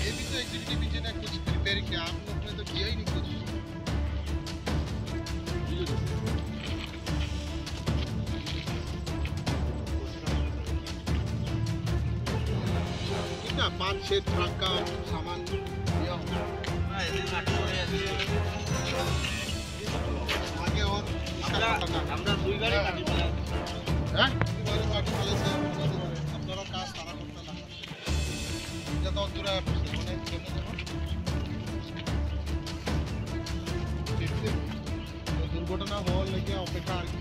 ये भी तो एग्जीक्यूटिव इंजीनियर कुछ प्रिपेयर किया, आप लोग ने तो किया ही नहीं कुछ। कितना 5-6 ट्रक का सामान लिया होगा आगे। और আমরা দুই গাড়ি কাটি ফেলা হ্যাঁ দুবারে কাটি ফেলেছে আপনারা কাজ তারা করতে না যত দূরে মানে কেমনে যাব দুর্ঘটনা হওয়ার লেগে অপেক্ষা আর কি।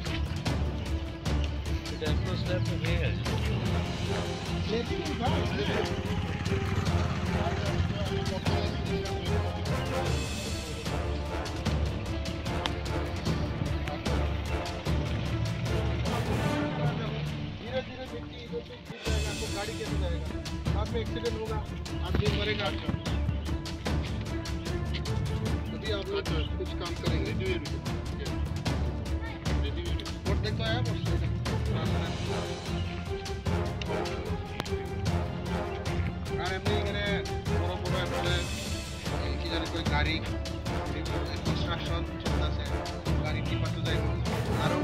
এটা একটু স্ল্যাব হয়ে গেছে गाड़ी कैसे जाएगा, आप में एक्सीडेंट होगा, आदमी मरेगा। अभी आप लोग कुछ काम करेंगे और देखो आया আর এমনি এখানে বড় বড় এখানে কি জানি কই গাড়ি কনস্ট্রাকশন চলতেছে, গাড়ি টিপাতে যায় আরো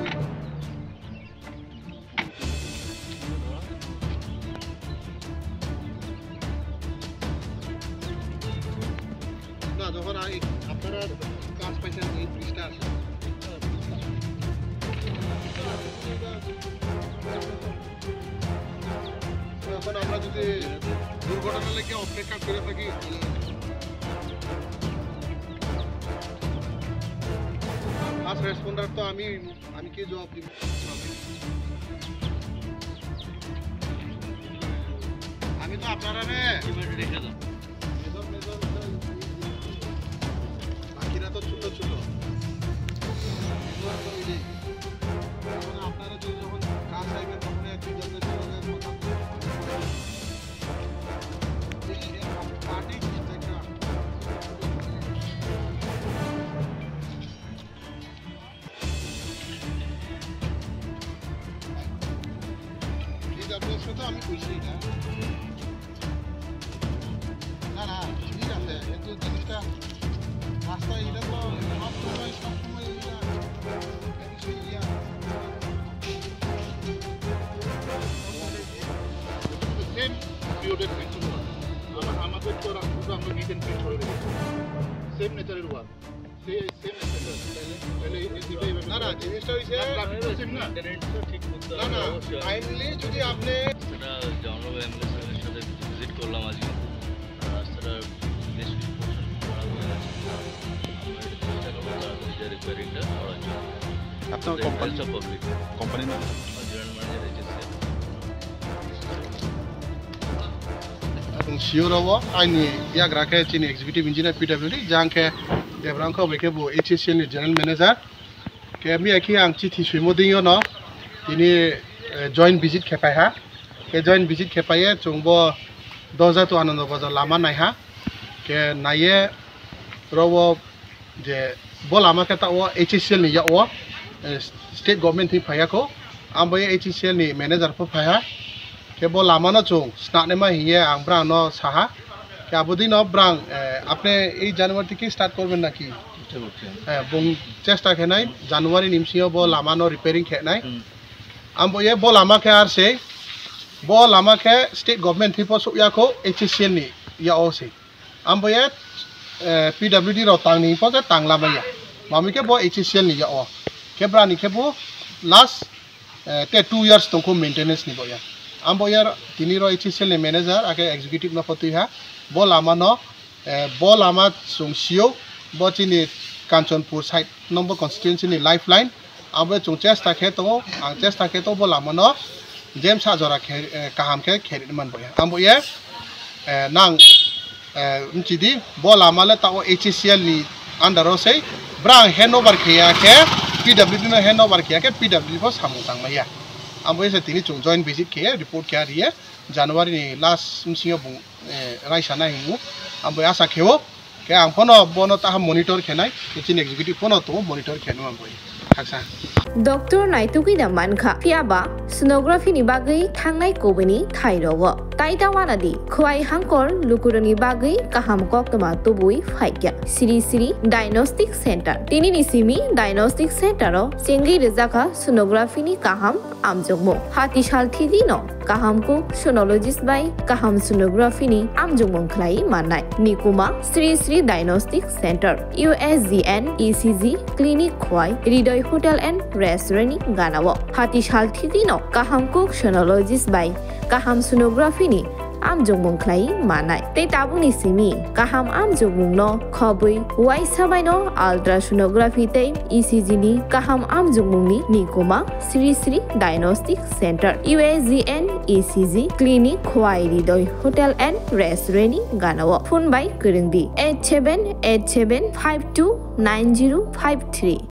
না যখন আপনারা কাজ পাইছেন এই ব্রিজটা আছে এখন আমরা যদি দুর্ঘটনা লেগে অপেক্ষা করে থাকি ফার্স্ট রেসপন্ডার তো আমি কি জবাব দিব? আমি তো আপনারা রেখে দাও বাকিরা তো ছোট ছোট আপনারা যদি যখন কাজ চাইবেন তখন দুজনের পার্টি আপনার সাথে আমি বুঝছি না না না ঠিক আছে কিন্তু জিনিসটা রাস্তায় এটা তো সবসময় সেম পিরিয়ডের পেন্টিং আমাদের তো রাস্তা আমরা নিট অ্যান্ড প্রিন্ট করে রেখেছি সেম নেচারের ওয়ার্ক সেম না না জিনিসটা হয়েছে ঠিক করতে না না টাইমলি যদি আপনি সেটা জনরব অ্যাম্বুলেন্সের সাথে ভিজিট করলাম আজকে রাস্তাটা বেশ কিছু পোর্শন খারাপ হয়ে গেছে আমরা এটা চেষ্টা করবো তাড়াতাড়ি যে রিপেয়ারিংটা করার জন্য। আপনার কোম্পানির নাম জেনারেল ম্যানেজার এজেন্সি এবং শিওর হব আইনি ইয়াক রাখে চিনি এক্সিকিউটিভ ইঞ্জিনিয়ার পিডব্লিউডি যাंखे देवरांखौ बेखेबो एचएसएल नि जनरल मैनेजर के मी आखि आं चिठी सुइमोदियो न तिनि जॉइंट विजिट खेपायहा के जॉइंट विजिट खेपाये चुंबो दजा तो आनंद बाजार लामा नायहा के नाये रवो जे बो लामा के ताओ एचएसएल नि याओ स्टेट गवर्नमेंट नि फायाखौ आंबो एचएसएल नि मैनेजर फो फाया के बो लामा न चुं स्नाने मा हिये आं ब्रा न साहा के आबुदी न ब्रां आपने এই জানুয়ারি থেকে স্টার্ট করবেন নাকি? হ্যাঁ বং চেষ্টা খেনাই জানুয়ারি নিমসিও ব লামানো রিপেয়ারিং খেনাই আমবো এ ব লামাকে আর সে ব লামাকে স্টেট গভর্নমেন্ট থিপো সুয়াখো এইচএসএল নি ইয়া ওসে আমবো এ পিডব্লিউডি র তাंगनि पके तांगलामाया मामिके ब এইচএসএल नि या ओ केब्रानि केबो लास्ट 2 इयर्स तंको मेंटेनेंस नि बया আমবো यार तिनि र এইচএসএल नि मैनेजर आके एग्जीक्यूटिव न फतिहा ब लामा न ब लामा सुंसियो ब चिनि कांचनपुर साइड नंबर कन्स्टिट्युएंसी नि लाइफलाइन आबे चुं चेष्टा खेतो आं चेष्टा खेतो ब लामा न जेम्स हाजरा काहाम के खेरिन मन बया आमबो ये नां चिदि ब लामा ले ताओ एचएसएल नि अंडर से ब्रां हैंडओवर खेया के पीडब्ल्यूडी न हैंडओवर खेया के पीडब्ल्यूडी को सामु तांगमाया आमबो ये तिनि चुं जॉइंट विजिट के रिपोर्ट किया रिए जानुवारी नि लास्ट सिंसियो बुं रायसाना हिमु आमबो आशा खेओ के आं फनो बनो ता मॉनिटर खेनाय चिन एग्जीक्यूटिव फनो तो मॉनिटर खेनु आमबो थाक्सा डॉक्टर नाइतुकी दा मानखा फियाबा सोनोग्राफी नि बागै थांनाय कोबनि थाइरव Taitawana di Khwai Hangkor Lukurani Bagi Kaham Koktama Tubui Faikya Sri Sri Diagnostic Center Tini Nisimi Diagnostic Center Sengi Rizaka Sonography ni Kaham Amjungmo Hati Shalthi no Kaham ko sonologist by Kaham Sonography ni Amjungmong Klai Manai Nikuma Sri Sri Diagnostic Center USGN ECG Clinic Khwai Ridoy Hotel and Restaurant Ganawo Hati Shalthi no Kaham ko sonologist by Kaham Sonography ni Amjungmong Klai Manai Te Tabuni Simi Kaham Amjungmong no Khobui Wai Sabai no ultrasonography te ECG ni Kaham Amjungmong ni Nikoma Sri Sri Diagnostic Center USGN ECG Clinic Khwai Ridoy Hotel and Restaurant Ganawa Phone by Kurungdi 8787529053